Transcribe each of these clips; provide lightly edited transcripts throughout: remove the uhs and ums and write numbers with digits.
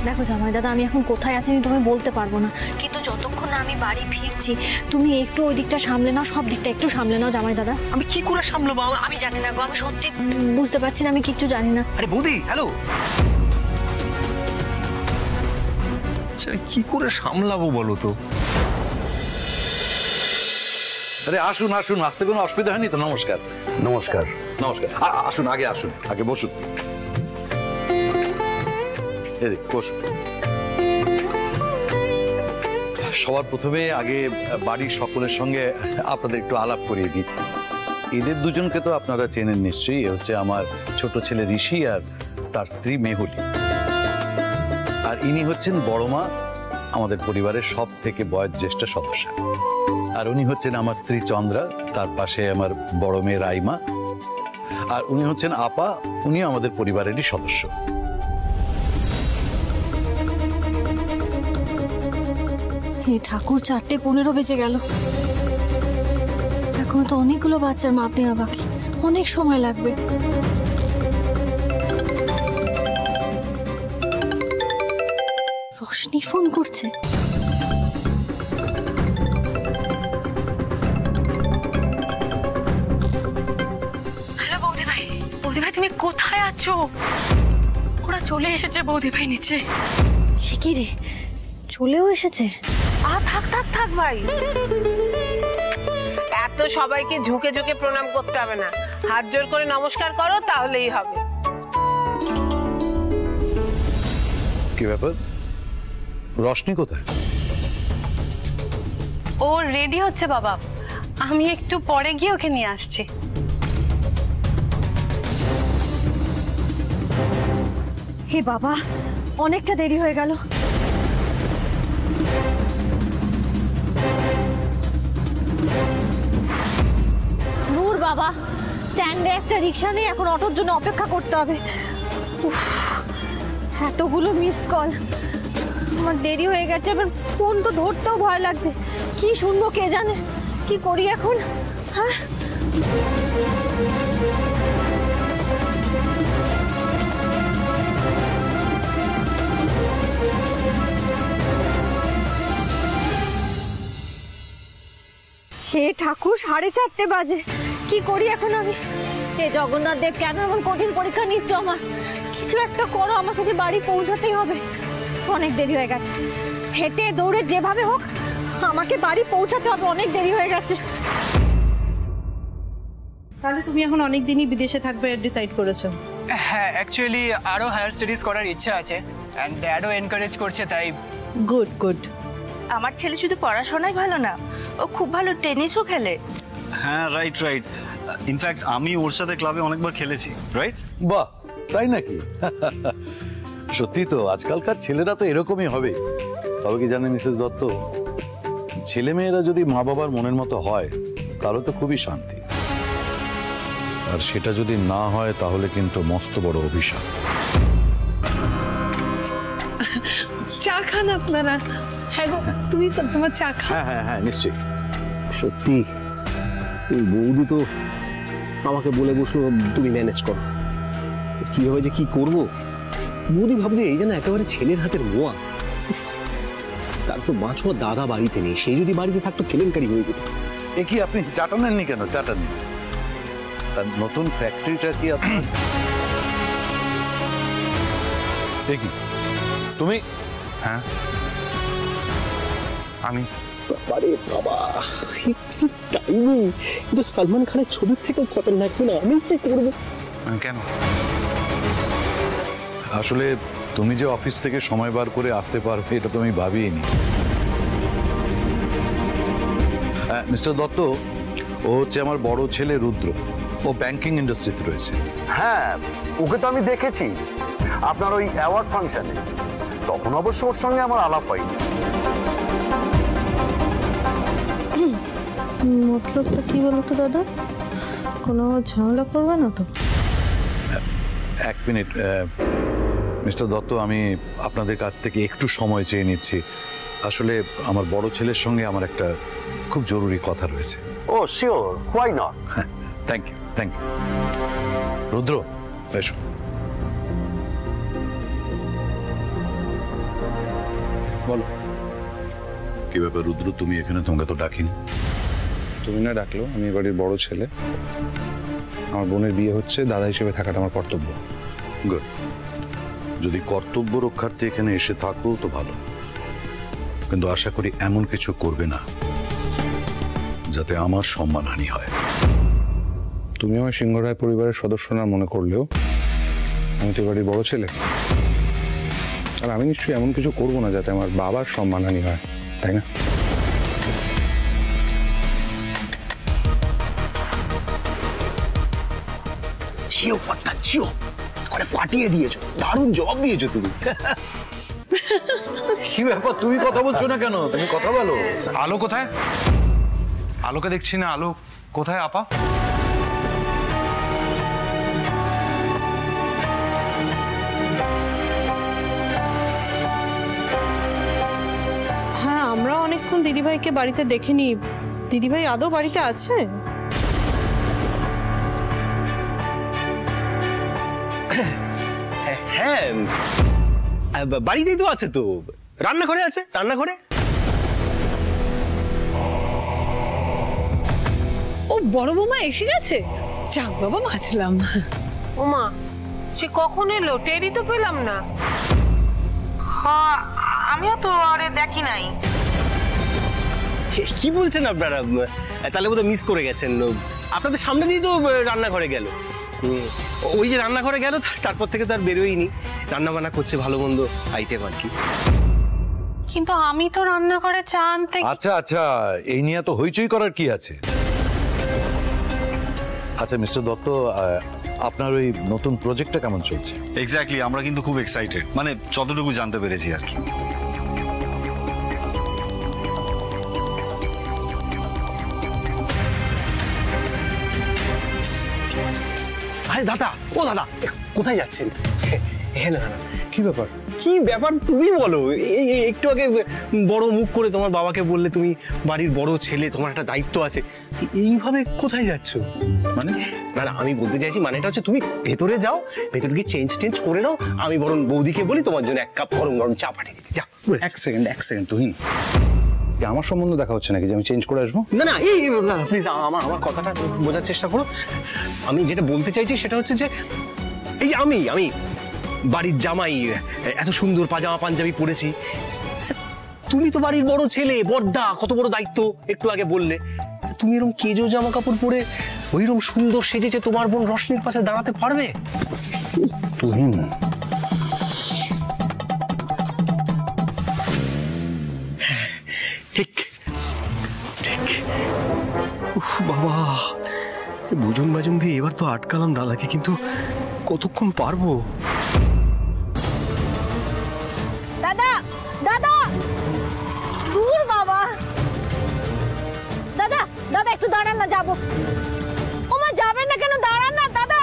দেখো জামাই দাদা, আমি এখন কোথায় আছি আমি তোমায় বলতে পারবো না, কিন্তু যতক্ষণ না আমি বাড়ি ফিরছি তুমি একটু ওই দিকটা সামলে নাও, সব দিকটা একটু সামলে নাও জামাই দাদা। আমি কি করে সামলাবো? আমি জানি না গো, আমি সত্যি বুঝতে পারছি না, আমি কিচ্ছু জানি না। আরে বৌদি, হ্যালো। কি করে সামলাবো বলো তো? আরে আসুন আসুন, আসতে কোনো অসুবিধা হয়নি তো? নমস্কার। নমস্কার। নমস্কার, আসুন, আগে আসুন, আগে বসুন। এদিক বসুন। সবার প্রথমে আগে বাড়ির সকলের সঙ্গে আপনাদের একটু আলাপ করিয়ে দিই। এদের দুজনকে তো আপনারা চেনেন নিশ্চয়ই। এ হচ্ছে আমার ছোট ছেলে ঋষি আর তার স্ত্রী মেহুলি। আর ইনি হচ্ছেন বড় মা, আমাদের পরিবারের সব থেকে বয়োজ্যেষ্ঠ সদস্য। আর উনি হচ্ছেন আমার স্ত্রী চন্দ্রা, তার পাশে আমার বড় মেয়ে রাইমা। আর উনি হচ্ছেন আপা, উনি আমাদের পরিবারেরই সদস্য। হে ঠাকুর, 4:15 বেজে গেল, এখন তো অনেকগুলো বাচ্চার মাপ নেওয়া বাকি, অনেক সময় লাগবে। রোশনি ফোন করছে। হ্যালো বৌদি ভাই, বৌদি ভাই তুমি কোথায় আছো? ওরা চলে এসেছে বৌদি ভাই নিচে। সে কি রে, চলেও এসেছে? থাক থাক থাক ভাই, এত সবাইকে ঝুঁকে ঝুঁকে প্রণাম করতে হবে না, হাত জোর করে নমস্কার করো তাহলেই হবে। কি ব্যাপার, রোশনি কোথায়? ও রেডি হচ্ছে বাবা, আমি একটু পরে গিয়ে ওকে নিয়ে আসছি। হে বাবা, অনেকটা দেরি হয়ে গেল। নূর বাবা, স্ট্যান্ডে একটা রিক্সা নেই, এখন অটোর জন্য অপেক্ষা করতে হবে। এতগুলো মিসড কল, আমার দেরি হয়ে গেছে, এবার ফোন তো ধরতেও ভয় লাগছে, কি শুনবো কে জানে, কি করি এখন? হ্যাঁ, হে ঠাকুর, 4:30 বাজে, কি করি এখন আমি? হে জগন্নাথ দেব, কেন এমন কঠিন পরীক্ষা নিচ্ছ আমার? কিছু একটা করো, আমার সাথে বাড়ি পৌঁছাতেই হবে, অনেক দেরি হয়ে গেছে। হেঁটে দৌড়ে যেভাবে হোক আমাকে বাড়ি পৌঁছাতে হবে, অনেক দেরি হয়ে গেছে। তাহলে তুমি এখন অনেক দিনই বিদেশে থাকবে ডিসাইড করেছো? হ্যাঁ, অ্যাকচুয়ালি আরো হায়ার স্টাডিজ করার ইচ্ছা আছে এন্ড ড্যাডও এনকারেজ করছে, তাই। Good good. আমার ছেলে শুধু পড়াশোনাই ভালো না, ও খুব ভালো টেনিসও খেলে। হ্যাঁ, রাইট রাইট। ইনফ্যাক্ট আমি ওর সাথে ক্লাবে অনেকবার খেলেছি। রাইট? বাহ, তাই নাকি? সত্যি তো, আজকালকার ছেলেরা তো এরকমই হবে। তবে কি জানেন মিসেস দত্ত, ছেলে মেয়েরা যদি মা বাবার মনের মতো হয় তাহলে তো খুবই শান্তি, আর সেটা যদি না হয় তাহলে কিন্তু মস্ত বড় অভিশাপ। চা খান আপনারা? হ্যাঁ গো, তুমি তো তোমার চা খা। হ্যাঁ হ্যাঁ হ্যাঁ, নিশ্চয়ই। সত্যি বৌদি তো আমাকে বলে বসলো তুমি ম্যানেজ করো, কিভাবে যে কি করবো। বৌদি ভাবছে এই যেন একেবারে ছেলের হাতের মোয়া। তারপর মাছুয়া দাদা বাড়িতে নেই, সেই যদি বাড়িতে থাকতো কেলেঙ্কারি হয়ে যেত। এ কি, আপনি চাটা নেননি কেন? চাটা নেন। তার নতুন ফ্যাক্টরিটা কি আপনার? দেখি তুমি। হ্যাঁ, আমি। আরে বাবা, টাইমিং কিন্তু সালমান খানের ছবির থেকে খতরনাক না। আমি কি করবো? কেন? আসলে তুমি যে অফিস থেকে সময় বার করে আসতে পারবে এটা তো আমি ভাবিনি। মিস্টার দত্ত, ও হচ্ছে আমার বড় ছেলে রুদ্র, ও ব্যাংকিং ইন্ডাস্ট্রিতে রয়েছে। হ্যাঁ, ওকে তো আমি দেখেছি আপনার ওই অ্যাওয়ার্ড ফাংশনে, তখন অবশ্য ওর সঙ্গে আমার আলাপ হয়নি। মতলবটা কি বলতো দাদা? কোনো ঝামেলা করবে না তো? এক মিনিট মিস্টার দত্ত, আমি আপনাদের কাছ থেকে একটু সময় চেয়ে নিচ্ছি। আসলে আমার বড় ছেলের সঙ্গে আমার একটা খুব জরুরি কথা রয়েছে। Oh sure, why not. Thank you, thank you. Rudra, এসো। বলো। কি ব্যাপার রুদ্র, তুমি এখানে? তোমাকে তো ডাকিনি। তুমি না ডাকলো, আমি এ বাড়ির বড় ছেলে, আমার বোনের বিয়ে হচ্ছে, দাদা হিসেবে থাকাটা আমার কর্তব্য। গুড। যদি কর্তব্য রক্ষার্থে এখানে এসে থাকো তো ভালো, কিন্তু আশা করি এমন কিছু করবে না যাতে আমার সম্মানহানি হয়। তুমি আমার সিংহরায় পরিবারের সদস্য না মনে করলেও আমি তো এ বাড়ির বড় ছেলে, আর আমি নিশ্চয়ই এমন কিছু করবো না যাতে আমার বাবার সম্মানহানি হয়, তাই না? জিও পর্দা জিও করে ফাটিয়ে দিয়েছো, দারুণ জবাব দিয়েছো তুমি। কি ব্যাপার, তুমি কথা বলছো না কেন? তুমি কথা বলো। আলো কোথায়? আলোকে দেখছি না। আলো কোথায় আপা? হ্যাঁ, আমরা অনেকক্ষণ দিদিভাইকে বাড়িতে দেখিনি। দিদিভাই আদৌ বাড়িতে আছে? হ্যাঁ বাড়িতেই তো আছে, তো রান্নাঘরে আছে, রান্নাঘরে। ও বড় বৌমা এসে গেছে? যাক বাবা, বাঁচলাম। ওমা, সে কখন এলো? টেরই তো পেলাম না। হ্যাঁ, আমিও তো আরে দেখি নাই। কি বলছেন আপনারা? তাহলে বোধহয় মিস করে গেছেন। আপনাদের সামনে দিয়ে তো রান্নাঘরে গেল। ওই যে রান্নাঘরে গেল, তারপর থেকে তো আর বেরোয়নি। রান্না বান্না করছে, ভালো মন্দ আইটেম আর কি। কিন্তু আমি তো রান্নাঘরে চা আনতে। আচ্ছা আচ্ছা, এই নিয়ে তো হইচই করার কি আছে? আচ্ছা মিস্টার দত্ত, আপনার ওই নতুন প্রজেক্টটা কেমন চলছে? এক্স্যাক্টলি, আমরা কিন্তু খুব এক্সাইটেড, মানে যতটুকু জানতে পেরেছি আর কি। আরে দাদা, ও দাদা, কোথায় যাচ্ছেন? এখানে দাদা। কি ব্যাপার? কি ব্যাপার তুমি বলো। একটু আগে বড় মুখ করে তোমার বাবাকে বললে তুমি বাড়ির বড় ছেলে, তোমার একটা দায়িত্ব আছে। এইভাবে কোথায় যাচ্ছ? মানে না না, আমি বলতে চাইছি মানেটা হচ্ছে তুমি ভেতরে যাও, ভেতরে গিয়ে চেঞ্জ করে নাও। আমি বরং বৌদিকে বলি তোমার জন্য 1 কাপ গরম গরম চা পাঠিয়ে দিতে। যাও। এক সেকেন্ড তুহিন, আমার সম্বন্ধ দেখা হচ্ছে নাকি যে আমি চেঞ্জ করে আসবো? না না, প্লিজ আমার কথাটা বোঝার চেষ্টা করো। আমি যেটা বলতে চাইছি সেটা হচ্ছে যে এই আমি বাড়ির জামাই, এত সুন্দর পাজামা পাঞ্জাবি পরেছি। আচ্ছা, তুমি তো বাড়ির বড় ছেলে, বড়দা, কত বড় দায়িত্ব একটু আগে বললে। তুমি এরকম কেজো জামা কাপড় পরে ওইরকম সুন্দর সেজেছে, তোমার বোন রশ্মির পাশে দাঁড়াতে পারবে? তুহিন, ঠিক ঠিক। উফ বাবা, বুঝুন বাজুন দিয়ে এবার তো আটকালাম দাদাকে, কিন্তু কতক্ষণ পারবো? দাদা দাদা, দূর বাবা। দাদা দাদা, একটু দাঁড়ান না, যাবো। ওমা, যাবেন না কেন? দাঁড়ান না দাদা।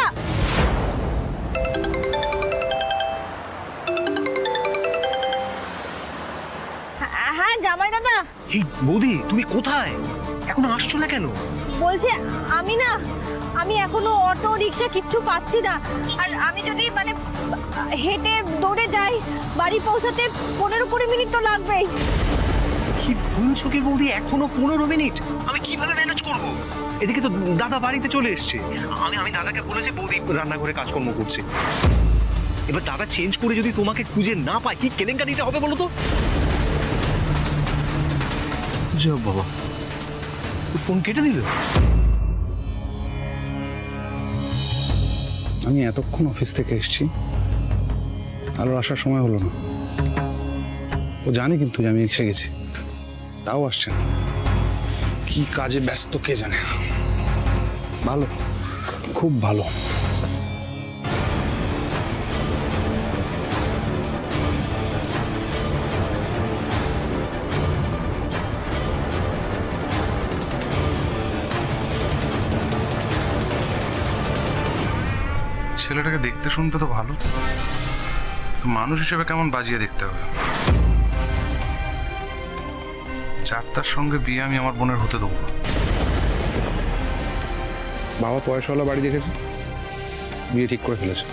হ্যাঁ জামাই দাদা। এই বৌদি, তুমি কোথায়? এখনো আসছো না কেন? বলছি আমি এখনো অটো রিক্সা কিচ্ছু পাচ্ছি না। আর আমি যদি মানে হেঁটে দৌড়ে যাই, বাড়ি পৌঁছাতে 15-20 মিনিট তো লাগবেই। কি বলছো কি বৌদি, এখনো 15 মিনিট? আমি কিভাবে ম্যানেজ করবো? এদিকে তো দাদা বাড়িতে চলে এসছে। আমি দাদাকে বলেছি বৌদি রান্নাঘরে কাজকর্ম করছে। এবার দাদা চেঞ্জ করে যদি তোমাকে খুঁজে না পায়, কি কেলেঙ্কারিটা হবে বলো তো? যা বাবা, ফোন কেটে দিল। আমি এতক্ষণ অফিস থেকে এসেছি, আলো আসার সময় হলো না। ও জানে কিন্তু যে আমি এসে গেছি, তাও আসছে না। কি কাজে ব্যস্ত কে জানে। ভালো, খুব ভালো। ছেলেটাকে দেখতে শুনতে তো ভালো, মানুষ হিসেবে কেমন বাজিয়ে দেখতে হবে। 4টার সঙ্গে বিয়ে আমি আমার বোনের হতে দেবো না। বাবা পয়সাওয়ালা বাড়ি দেখেছে, বিয়ে ঠিক করে ফেলেছে।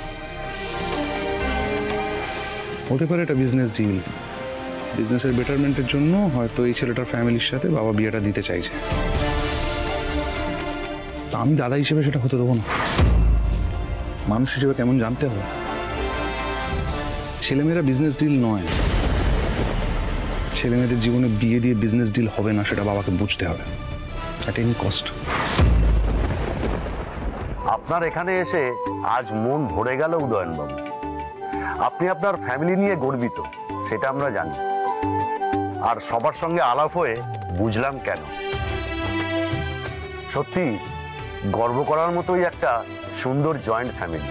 হতে পারে এটা বিজনেস ডিল, বিজনেসের বেটারমেন্টের জন্য হয়তো এই ছেলেটার ফ্যামিলির সাথে বাবা বিয়েটা দিতে চাইছে। তা আমি দাদা হিসেবে সেটা হতে দেবো না। মানুষ হিসেবে কেমন জানতে হবে, ছেলেমেয়েরা বিজনেস ডিল নয়। ছেলেমেয়েদের জীবনে বিয়ে দিয়ে বিজনেস ডিল হবে না, সেটা বাবাকে বুঝতে হবে অ্যাট এনি কস্ট। আপনার এখানে এসে আজ মন ভরে গেল উদয়নবাবু। আপনি আপনার ফ্যামিলি নিয়ে গর্বিত, সেটা আমরা জানি। আর সবার সঙ্গে আলাপ হয়ে বুঝলাম কেন। সত্যি গর্ব করার মতোই একটা সুন্দর জয়েন্ট ফ্যামিলি।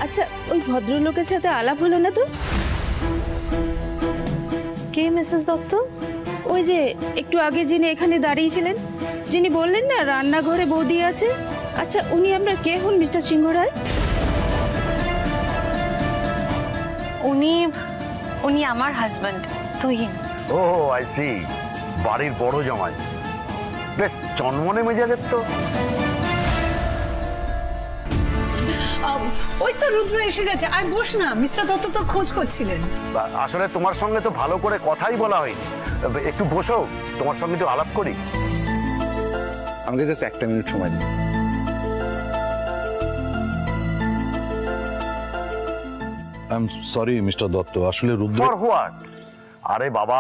আচ্ছা, ওই ভদ্রলোকের সাথে আলাপ হলো না তো? কে মিসেস দত্ত? ওই যে একটু আগে যিনি এখানে দাঁড়িয়েছিলেন, যিনি বললেন না রান্নাঘরে বৌদি আছে। আচ্ছা, উনি আপনার কে হন মিস্টার সিংহ রায়? উনি আমার husband Tuhin. Oh I see, বাড়ির বড় জামাই। বেশ চনমনে মেজাজের তো। ওই তো রুদ্র এসে গেছে, আর বস না। মিস্টার দত্ত তোর খোঁজ করছিলেন। আসলে তোমার সঙ্গে তো ভালো করে কথাই বলা হয়নি। একটু বসো, তোমার সঙ্গে একটু আলাপ করি। আমাকে জাস্ট একটা মিনিট সময় দিন। I am sorry mister Dutta, আসলে রুদ্র। For what? আরে বাবা,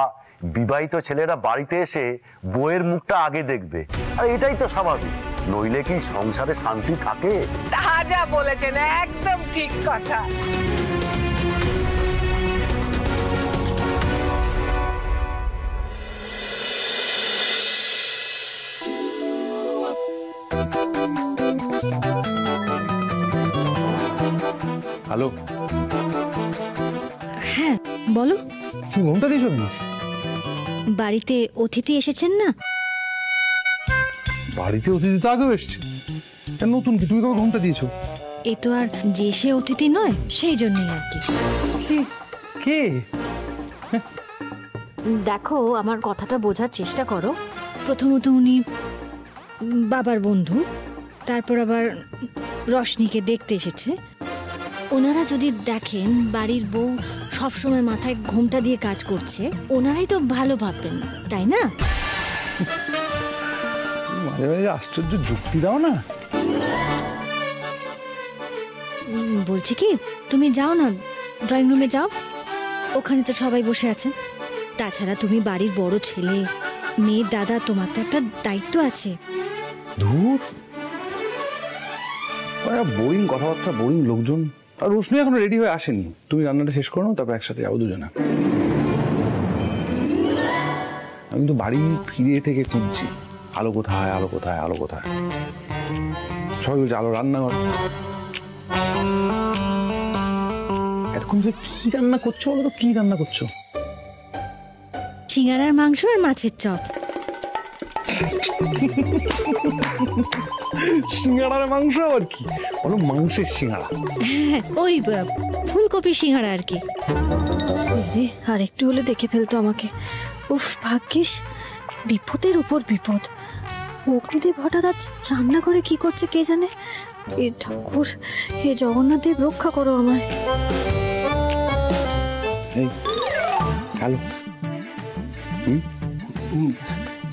বিবাহিত ছেলেরা বাড়িতে এসে বউয়ের মুখটা আগে দেখবে, আর এটাই তো স্বাভাবিক। নইলে কি সংসারে শান্তি থাকে? তা যা বলেছেন একদম ঠিক কথা। হ্যালো, হ্যাঁ বলো। তুমি ঘুমটা দিয়েছো না? বাড়িতে অতিথি এসেছেন না? বাড়িতে অতিথি তো আগেও এসছে, নতুন কি? তুমি কবে ঘুমটা দিয়েছো? এ তো আর যে সে অতিথি নয়, সেই জন্যই আর কি। কে? দেখো, আমার কথাটা বোঝার চেষ্টা করো। প্রথমত উনি বাবার বন্ধু, তারপর আবার রশনিকে দেখতে এসেছে। ওনারা যদি দেখেন বাড়ির বউ সবসময় মাথায় ঘোমটা দিয়ে কাজ করছে, ওনারাই তো ভালো ভাববেন, তাই না? মাঝে মাঝে আশ্চর্য যুক্তি দাও না। বলছি কি, তুমি যাও না, ড্রয়িং রুমে যাও, ওখানে তো সবাই বসে আছেন। তাছাড়া তুমি বাড়ির বড় ছেলে, মেয়ের দাদা, তোমার তো একটা দায়িত্ব আছে। ধুর, বোরিং কথাবার্তা, বোরিং লোকজন। আর রোশনি এখনো রেডি হয়ে আসেনি। তুমি রান্নাটা শেষ করো, তারপর একসাথে যাবো দুজনে। আমি তো বাড়ি ফিরে থেকে খুঁজছি আলো কোথায়, আলো কোথায়, আলো কোথায়। সবাই বলছে আলো রান্নাঘর। এতক্ষণ ধরে কি রান্না করছো বলো তো? কি রান্না করছো? সিঙ্গারার মাংস আর মাছের চপ। সিঙ্গাড়ার মাংস আর কি? বলো মাংসের সিঙ্গাড়া। ওই ফুলকপি সিঙ্গারা আর কি। আর একটু হলে দেখে ফেলতো আমাকে। উফ, ভাগ্যিস। বিপদের উপর বিপদ। অগ্নিদেব হঠাৎ আজ রান্না করে কি করছে কে জানে। এ ঠাকুর, হে জগন্নাথ দেব, রক্ষা করো আমায়। এই কালো,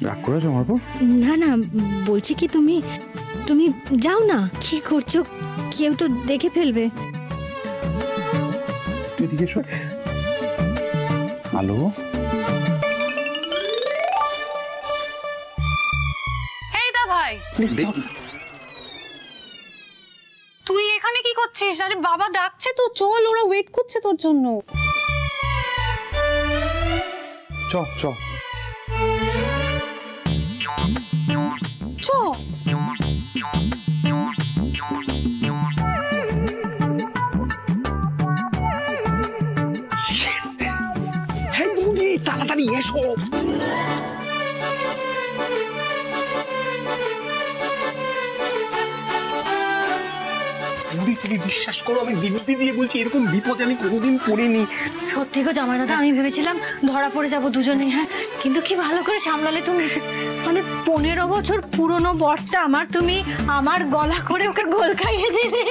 রাগ করেছো আমার উপর? না না, বলছি কি, তুমি তুমি যাও না। কি করছো? কেউ তো দেখে ফেলবে। তুই দিকে শোন। আলো, এই দা ভাই, তুই এখানে কি করছিস? আরে বাবা ডাকছে তো, চল, ওরা ওয়েট করছে তোর জন্য। চ চ চ। হ্যাঁ বৌদি, তাড়াতাড়ি এসো। বৌদি, তুমি বিশ্বাস করো, আমি দিব্যি দিয়ে বলছি, এরকম বিপদ আমি কোনোদিন পড়িনি। সত্যি গো জামাই দাদা, আমি ভেবেছিলাম ধরা পড়ে যাবো দুজনেই। হ্যাঁ, কিন্তু কি ভালো করে সামলালে তুমি। মানে 15 বছর পুরনো বরটা আমার, তুমি আমার গলা করে ওকে গোল খাইয়ে দিলে।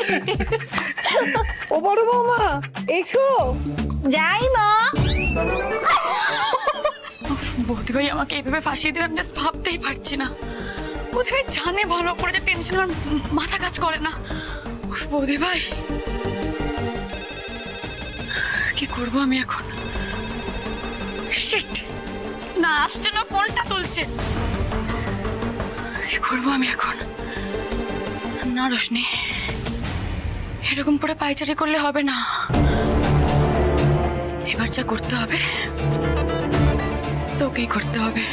ও বড় বৌমা, এসো। যাই মা। বৌদি ভাই আমাকে এইভাবে ফাঁসিয়ে দেবে আমি জাস্ট ভাবতেই পারছি না। বৌদি ভাই জানে ভালো করে যে টেনশন আমার মাথা কাজ করে না। বৌদি ভাই কি করবো আমি এখন? শিট, না আসছে না, ফোনটা তুলছে। কি করবো আমি এখন? না রোশনি, এরকম করে পায়চারি করলে হবে না। এবার যা করতে হবে তোকেই করতে হবে।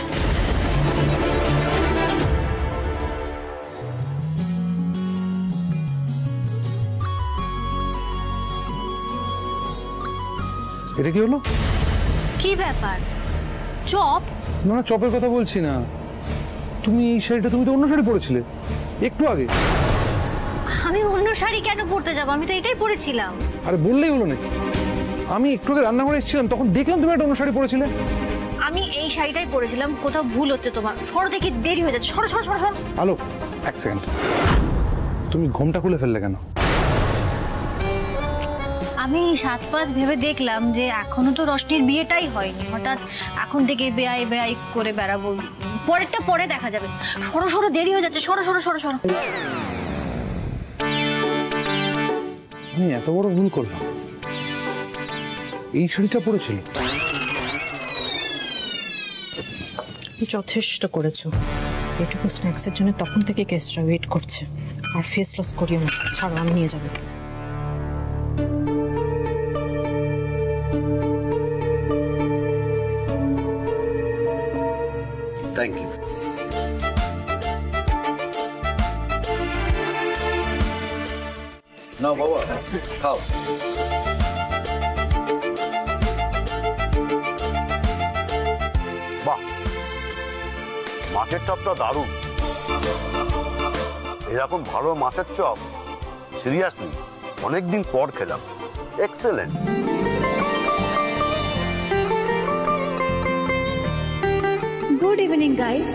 এটা কি হলো? কি ব্যাপার? চপ? না না, চপের কথা বলছি না। তুমি এই শাড়িটা, তুমি তো অন্য শাড়ি পরেছিলে একটু আগে। আমি অন্য শাড়ি কেন পরতে যাবো? আমি তো এটাই পরেছিলাম। আরে বললেই হলো নাকি? আমি একটু আগে রান্না করে এসেছিলাম, তখন দেখলাম তুমি একটা অন্য শাড়ি পরেছিলে। আমি এই শাড়িটাই পরেছিলাম। কোথাও ভুল হচ্ছে তোমার। সরো দেখি, দেরি হয়ে যাচ্ছে। সরো সরো সরো সরো। আলো, এক সেকেন্ড, তুমি ঘোমটা খুলে ফেললে কেন? আমি 7-5 ভেবে দেখলাম যে এখনো তো রশনির বিয়েটাই হয়নি, হঠাৎ এখন থেকে বেয়াই বেয়াই করে বেড়াবো, পরেরটা পরে দেখা যাবে। সরো সরো, দেরি হয়ে যাচ্ছে। সরো সরো সরো সরো। আমি এত বড় ভুল করলাম? এই শাড়িটা পরেছিল। যথেষ্ট করেছো। এটুকু স্ন্যাক্সের জন্য তখন থেকে গেস্টরা ওয়েট করছে। আর ফেস লস করিও না, ছাড়ো, আমি নিয়ে যাবো। Thank you. না বাবা, খাও। বাহ, মাছের চপটা দারুণ। এরকম ভালো মাছের চপ সিরিয়াসলি অনেকদিন পর খেলাম। এক্সেলেন্ট। Good evening guys.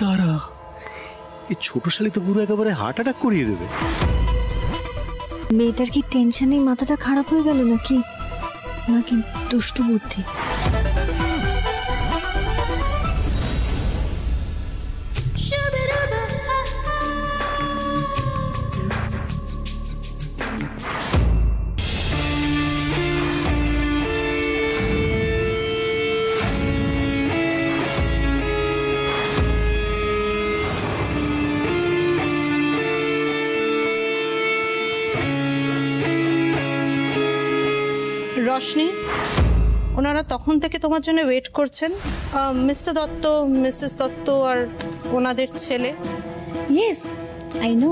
তারা এই ছোট শালি তো পুরো একেবারে হার্ট অ্যাটাক করিয়ে দেবে। মেয়েটার কি টেনশনে মাথাটা খারাপ হয়ে গেল নাকি? নাকি দুষ্টু বুদ্ধি? রশনি, ওনারা তখন থেকে তোমার জন্য ওয়েট করছেন। মিস্টার দত্ত, মিসেস দত্ত আর ওনাদের ছেলে। Yes, I know.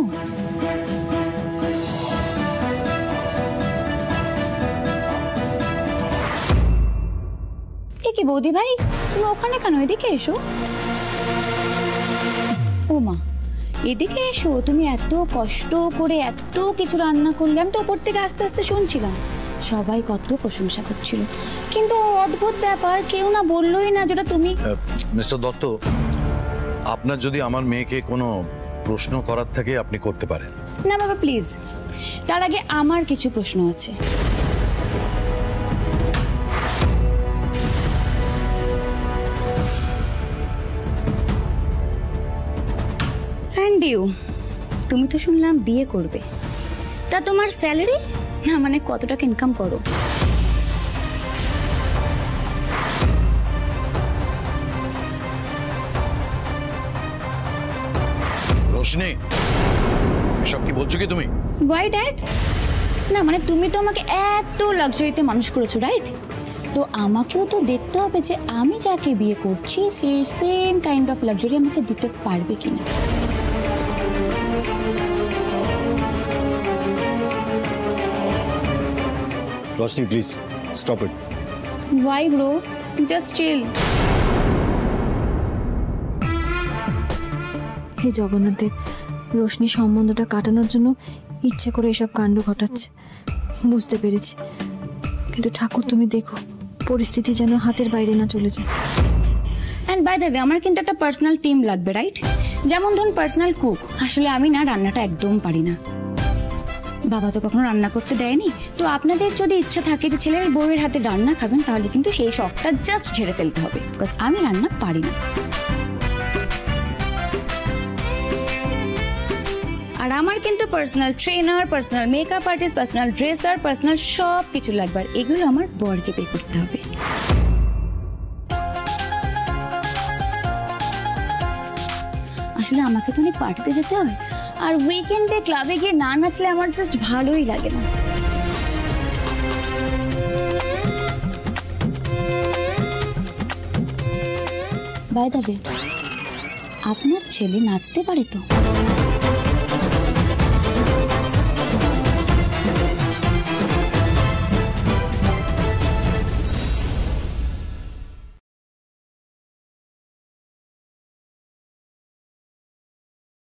এ কি বৌদি ভাই, তুমি ওখানে কেন? এদিকে এসো। ও মা, এদিকে এসো। তুমি এত কষ্ট করে এত কিছু রান্না করলে, আমি তো ওপর থেকে আস্তে আস্তে শুনছিলাম। সবাই কত প্রশংসা করছিল, কিন্তু অদ্ভুত ব্যাপার, কেউ না বললোই না যেটা তুমি। মিস্টার দত্ত, আপনার যদি আমার মেয়েকে কোনো প্রশ্ন করার থাকে আপনি করতে পারেন। না বাবা প্লিজ, তার আগে আমার কিছু প্রশ্ন আছে। অ্যান্ড ইউ, তুমি তো শুনলাম বিয়ে করবে, তা তোমার স্যালারি না মানে কত টাকা ইনকাম করো? রোশনি, এসব কি বলছো কি তুমি? Why dad? না মানে তুমি তো আমাকে এত লাক্সারিতে মানুষ করেছো, রাইট? তো আমাকেও তো দেখতে হবে যে আমি যাকে বিয়ে করছি সে সেম কাইন্ড অফ লাক্সারি আমাকে দিতে পারবে কিনা। Roshni please stop it. Why bro? Just chill. হে জগন্নাথ দেব, রোশনি সম্বন্ধটা কাটানোর জন্য ইচ্ছে করে এসব কাণ্ড ঘটাচ্ছে, বুঝতে পেরেছি। কিন্তু ঠাকুর তুমি দেখো পরিস্থিতি যেন হাতের বাইরে না চলে যায়। অ্যান্ড বাই দ্য ওয়ে আমার কিন্তু একটা পার্সোনাল টিম লাগবে, রাইট? যেমন ধরুন পার্সোনাল কুক। আসলে আমি না রান্নাটা একদম পারি না, বাবা তো কখনো রান্না করতে দেয়নি। তো আপনাদের যদি ইচ্ছা থাকে যে ছেলের বউয়ের হাতে রান্না খাবেন, তাহলে কিন্তু সেই শখটা জাস্ট ছেড়ে ফেলতে হবে, বিকজ আমি রান্না পারি না। আর আমার কিন্তু personal trainer, personal makeup artist, personal dresser, personal সব কিছু লাগবে। আর এগুলো আমার বরকে পে করতে হবে। আসলে আমাকে তো অনেক পার্টিতে যেতে হয়, আর উইকেন্ডে ক্লাবে গিয়ে না নাচলে আমার জাস্ট ভালোই লাগে না। বাই দ্য ওয়ে, আপনার ছেলে নাচতে পারে তো?